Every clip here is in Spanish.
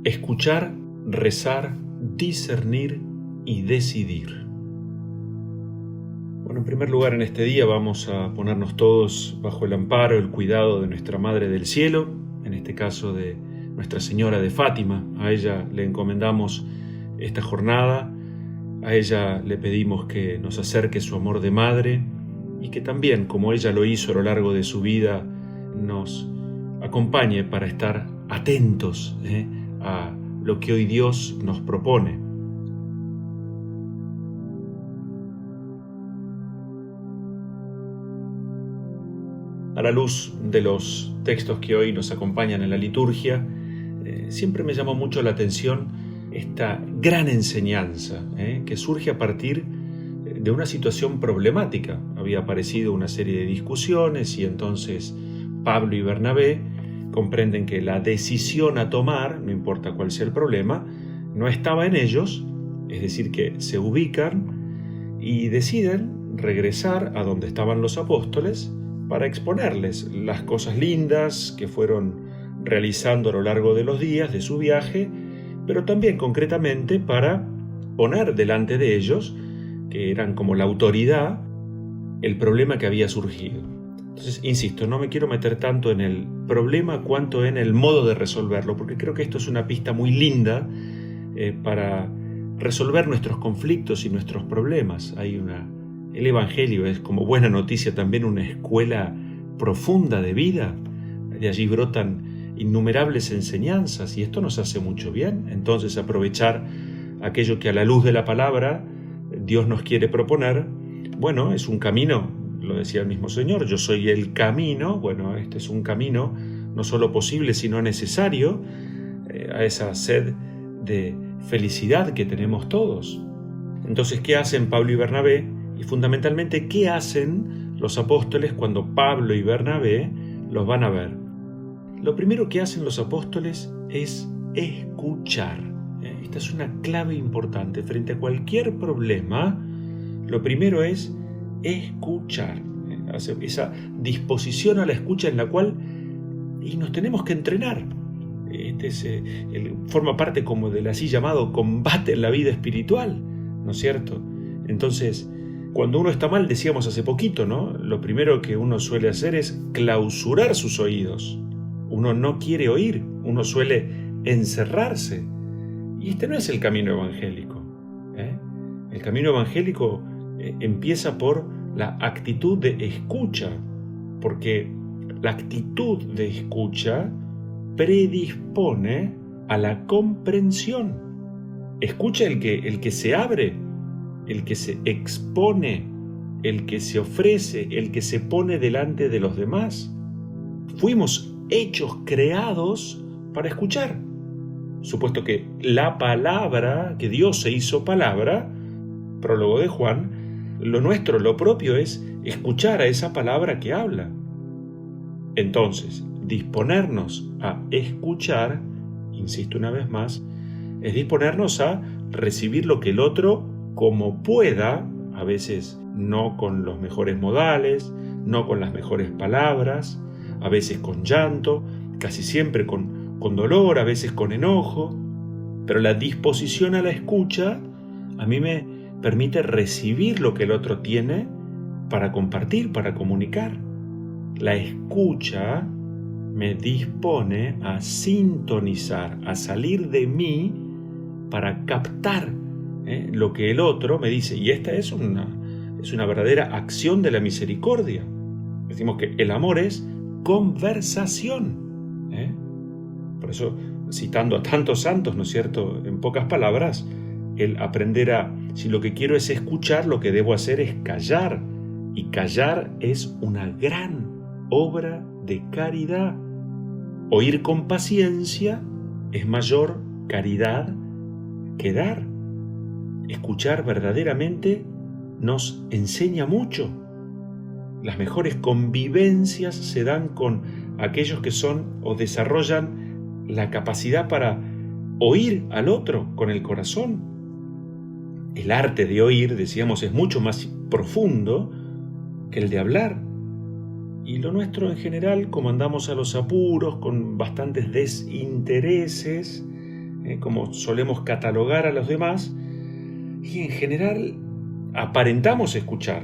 Escuchar, rezar, discernir y decidir. Bueno, en primer lugar, en este día vamos a ponernos todos bajo el amparo, el cuidado de nuestra Madre del Cielo, en este caso de Nuestra Señora de Fátima. A ella le encomendamos esta jornada, a ella le pedimos que nos acerque su amor de madre y que también, como ella lo hizo a lo largo de su vida, nos acompañe para estar atentos a lo que hoy Dios nos propone. A la luz de los textos que hoy nos acompañan en la liturgia, siempre me llamó mucho la atención esta gran enseñanza que surge a partir de una situación problemática. Había aparecido una serie de discusiones y entonces Pablo y Bernabé comprenden que la decisión a tomar, no importa cuál sea el problema, no estaba en ellos, es decir, que se ubican y deciden regresar a donde estaban los apóstoles para exponerles las cosas lindas que fueron realizando a lo largo de los días de su viaje, pero también concretamente para poner delante de ellos, que eran como la autoridad, el problema que había surgido. Entonces, insisto, no me quiero meter tanto en el problema cuanto en el modo de resolverlo, porque creo que esto es una pista muy linda para resolver nuestros conflictos y nuestros problemas. El Evangelio es, como buena noticia, también una escuela profunda de vida. De allí brotan innumerables enseñanzas y esto nos hace mucho bien. Entonces, aprovechar aquello que a la luz de la palabra Dios nos quiere proponer, bueno, es un camino, lo decía el mismo Señor, yo soy el camino. Bueno, este es un camino no solo posible, sino necesario a esa sed de felicidad que tenemos todos. Entonces, ¿qué hacen Pablo y Bernabé? Y fundamentalmente, ¿qué hacen los apóstoles cuando Pablo y Bernabé los van a ver? Lo primero que hacen los apóstoles es escuchar. Esta es una clave importante. Frente a cualquier problema, lo primero es escuchar. Esa disposición a la escucha en la cual nos tenemos que entrenar. Forma parte como del así llamado combate en la vida espiritual, ¿no es cierto? Entonces, cuando uno está mal, decíamos hace poquito, ¿no? Lo primero que uno suele hacer es clausurar sus oídos. Uno no quiere oír, uno suele encerrarse. Y este no es el camino evangélico. El camino evangélico empieza por la actitud de escucha, porque la actitud de escucha predispone a la comprensión. Escucha el que se abre, el que se expone, el que se ofrece, el que se pone delante de los demás. Fuimos hechos, creados para escuchar. Supuesto que la palabra, que Dios se hizo palabra, prólogo de Juan, lo nuestro, lo propio es escuchar a esa palabra que habla. Entonces, disponernos a escuchar, insisto una vez más, es disponernos a recibir lo que el otro, como pueda, a veces no con los mejores modales, no con las mejores palabras, a veces con llanto, casi siempre con dolor, a veces con enojo, pero la disposición a la escucha a mí me permite recibir lo que el otro tiene para compartir, para comunicar. La escucha me dispone a sintonizar, a salir de mí para captar lo que el otro me dice. Y esta es una verdadera acción de la misericordia. Decimos que el amor es conversación. Por eso, citando a tantos santos, ¿no es cierto?, en pocas palabras, el aprender si lo que quiero es escuchar, lo que debo hacer es callar. Y callar es una gran obra de caridad. Oír con paciencia es mayor caridad que dar. Escuchar verdaderamente nos enseña mucho. Las mejores convivencias se dan con aquellos que son o desarrollan la capacidad para oír al otro con el corazón. El arte de oír, decíamos, es mucho más profundo que el de hablar. Y lo nuestro en general, como andamos a los apuros, con bastantes desintereses, como solemos catalogar a los demás, y en general aparentamos escuchar,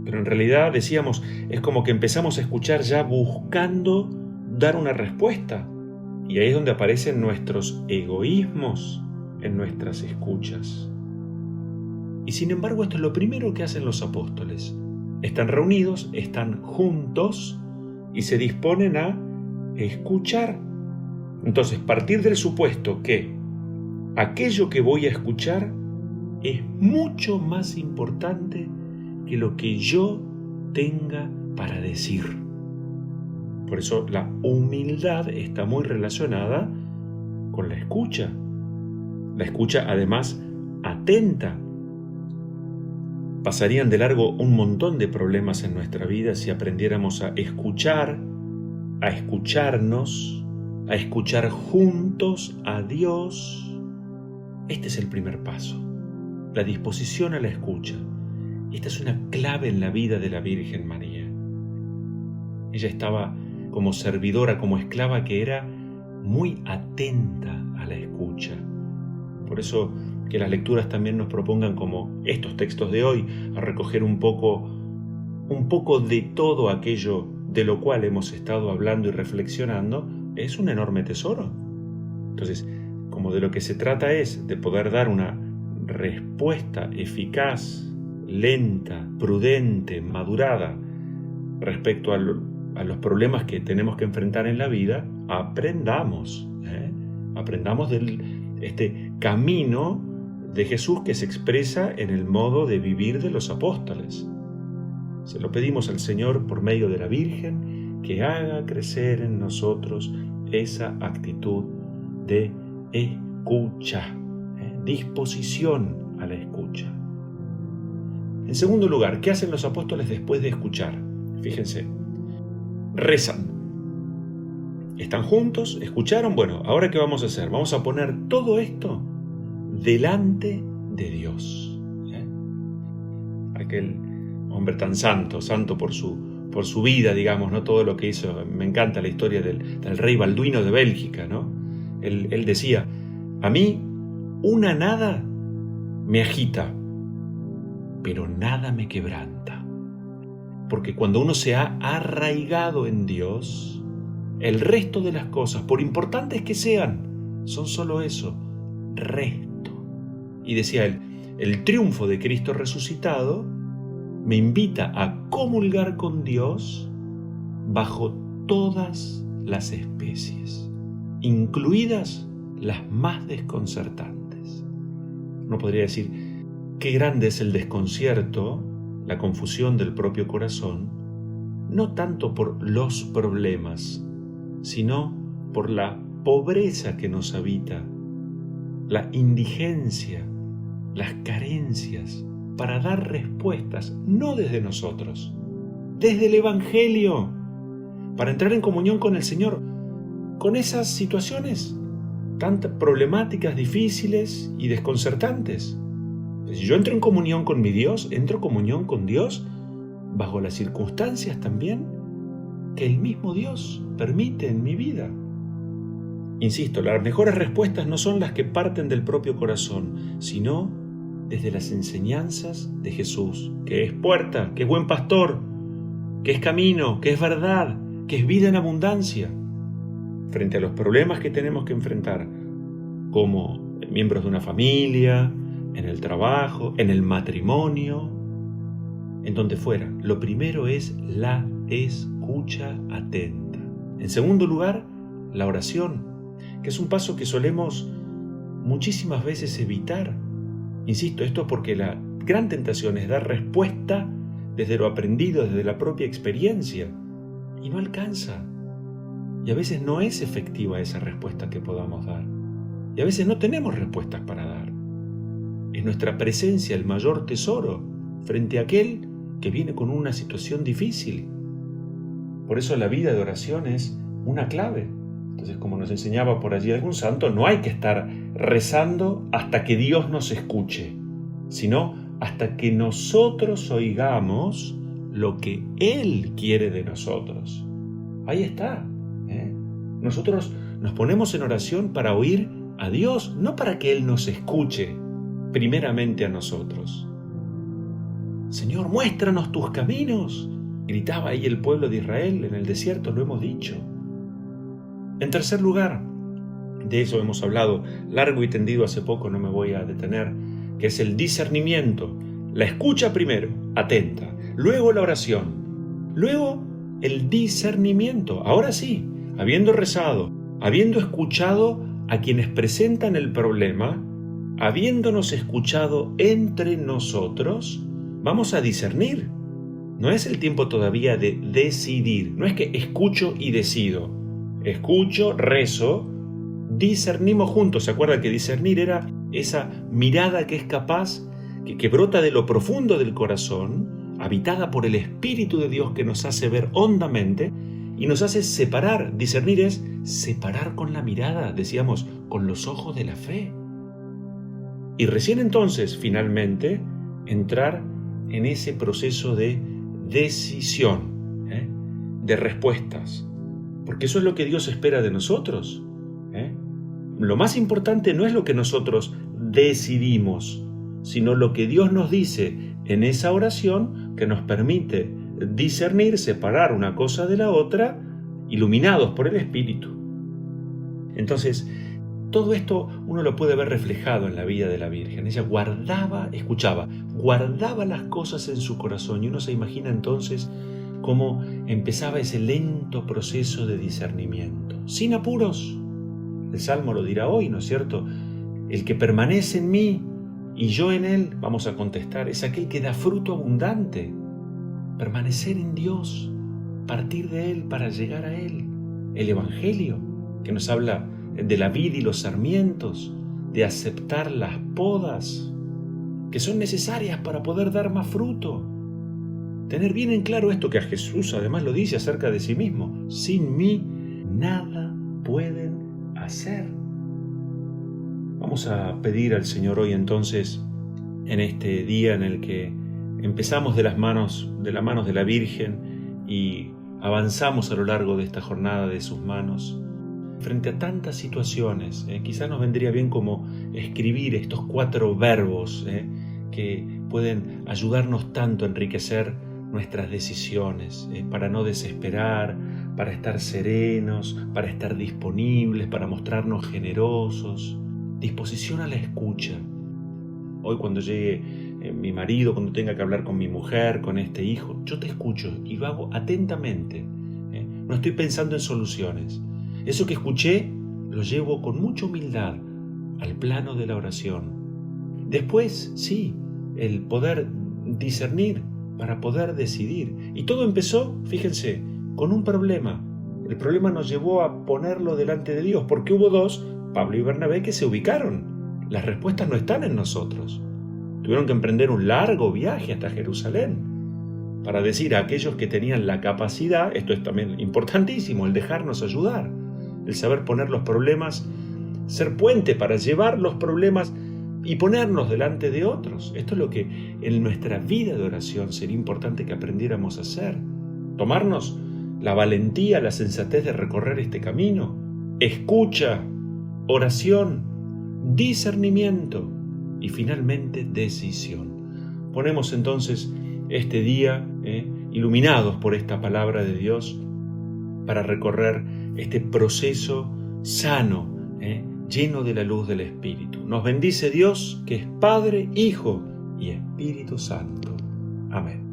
pero en realidad, decíamos, es como que empezamos a escuchar ya buscando dar una respuesta, y ahí es donde aparecen nuestros egoísmos en nuestras escuchas. Y sin embargo, esto es lo primero que hacen los apóstoles. Están reunidos, están juntos y se disponen a escuchar. Entonces, partir del supuesto que aquello que voy a escuchar es mucho más importante que lo que yo tenga para decir. Por eso la humildad está muy relacionada con la escucha. La escucha, además, atenta. Pasarían de largo un montón de problemas en nuestra vida si aprendiéramos a escuchar, a escucharnos, a escuchar juntos a Dios. Este es el primer paso, la disposición a la escucha. Esta es una clave en la vida de la Virgen María. Ella estaba como servidora, como esclava que era, muy atenta a la escucha. Por eso que las lecturas también nos propongan, como estos textos de hoy, a recoger un poco de todo aquello de lo cual hemos estado hablando y reflexionando, es un enorme tesoro. Entonces, como de lo que se trata es de poder dar una respuesta eficaz, lenta, prudente, madurada respecto a los problemas que tenemos que enfrentar en la vida, aprendamos este camino de Jesús que se expresa en el modo de vivir de los apóstoles. Se lo pedimos al Señor por medio de la Virgen, que haga crecer en nosotros esa actitud de escucha, disposición a la escucha. En segundo lugar, ¿qué hacen los apóstoles después de escuchar? Fíjense, rezan. ¿Están juntos? ¿Escucharon? Bueno, ¿ahora qué vamos a hacer? Vamos a poner todo esto delante de Dios. Aquel hombre tan santo por su vida, digamos, ¿no? Todo lo que hizo. Me encanta la historia del rey Balduino de Bélgica, ¿no? Él decía, a mí una nada me agita, pero nada me quebranta. Porque cuando uno se ha arraigado en Dios, el resto de las cosas, por importantes que sean, son solo eso, resto. Y decía él, el triunfo de Cristo resucitado me invita a comulgar con Dios bajo todas las especies, incluidas las más desconcertantes. Uno podría decir, qué grande es el desconcierto, la confusión del propio corazón, no tanto por los problemas, sino por la pobreza que nos habita, la indigencia, las carencias, para dar respuestas, no desde nosotros, desde el Evangelio, para entrar en comunión con el Señor, con esas situaciones tan problemáticas, difíciles y desconcertantes. Si yo entro en comunión con mi Dios, entro en comunión con Dios bajo las circunstancias también que el mismo Dios permite en mi vida. Insisto, las mejores respuestas no son las que parten del propio corazón, sino desde las enseñanzas de Jesús, que es puerta, que es buen pastor, que es camino, que es verdad, que es vida en abundancia. Frente a los problemas que tenemos que enfrentar como miembros de una familia, en el trabajo, en el matrimonio, en donde fuera, lo primero es la escucha atenta. En segundo lugar, la oración, que es un paso que solemos muchísimas veces evitar. Insisto, esto porque la gran tentación es dar respuesta desde lo aprendido, desde la propia experiencia, y no alcanza. Y a veces no es efectiva esa respuesta que podamos dar. Y a veces no tenemos respuestas para dar. Es nuestra presencia el mayor tesoro frente a aquel que viene con una situación difícil. Por eso la vida de oración es una clave. Entonces, como nos enseñaba por allí algún santo, no hay que estar rezando hasta que Dios nos escuche, sino hasta que nosotros oigamos lo que Él quiere de nosotros. Ahí está. Nosotros nos ponemos en oración para oír a Dios, no para que Él nos escuche primeramente a nosotros. Señor, muéstranos tus caminos, gritaba ahí el pueblo de Israel en el desierto, lo hemos dicho. En tercer lugar, de eso hemos hablado largo y tendido hace poco, no me voy a detener, que es el discernimiento. La escucha primero, atenta, luego la oración, luego el discernimiento. Ahora sí, habiendo rezado, habiendo escuchado a quienes presentan el problema, habiéndonos escuchado entre nosotros, vamos a discernir. No es el tiempo todavía de decidir, no es que escucho y decido. Escucho, rezo, discernimos juntos. ¿Se acuerdan que discernir era esa mirada que es capaz, que brota de lo profundo del corazón, habitada por el Espíritu de Dios que nos hace ver hondamente y nos hace separar? Discernir es separar con la mirada, decíamos, con los ojos de la fe. Y recién entonces, finalmente, entrar en ese proceso de decisión, de respuestas. Porque eso es lo que Dios espera de nosotros. Lo más importante no es lo que nosotros decidimos, sino lo que Dios nos dice en esa oración que nos permite discernir, separar una cosa de la otra, iluminados por el Espíritu. Entonces, todo esto uno lo puede ver reflejado en la vida de la Virgen. Ella guardaba las cosas en su corazón y uno se imagina entonces cómo empezaba ese lento proceso de discernimiento, sin apuros. El Salmo lo dirá hoy, ¿no es cierto? El que permanece en mí y yo en él, vamos a contestar, es aquel que da fruto abundante. Permanecer en Dios, partir de Él para llegar a Él. El Evangelio, que nos habla de la vid y los sarmientos, de aceptar las podas, que son necesarias para poder dar más fruto. Tener bien en claro esto que a Jesús además lo dice acerca de sí mismo: sin mí nada pueden hacer. Vamos a pedir al Señor hoy entonces, en este día en el que empezamos de la manos de la Virgen y avanzamos a lo largo de esta jornada de sus manos, frente a tantas situaciones, quizás nos vendría bien como escribir estos 4 verbos que pueden ayudarnos tanto a enriquecer nuestras decisiones, para no desesperar, para estar serenos, para estar disponibles, para mostrarnos generosos. Disposición a la escucha. Hoy cuando llegue mi marido, cuando tenga que hablar con mi mujer, con este hijo, yo te escucho y lo hago atentamente. No estoy pensando en soluciones. Eso que escuché lo llevo con mucha humildad al plano de la oración. Después, sí, el poder discernir para poder decidir. Y todo empezó, fíjense, con un problema. El problema nos llevó a ponerlo delante de Dios, porque hubo 2, Pablo y Bernabé, que se ubicaron. Las respuestas no están en nosotros. Tuvieron que emprender un largo viaje hasta Jerusalén para decir a aquellos que tenían la capacidad, esto es también importantísimo, el dejarnos ayudar, el saber poner los problemas, ser puente para llevar los problemas y ponernos delante de otros. Esto es lo que en nuestra vida de oración sería importante que aprendiéramos a hacer. Tomarnos la valentía, la sensatez de recorrer este camino. Escucha, oración, discernimiento y finalmente decisión. Ponemos entonces este día iluminados por esta palabra de Dios para recorrer este proceso sano, lleno de la luz del Espíritu. Nos bendice Dios, que es Padre, Hijo y Espíritu Santo. Amén.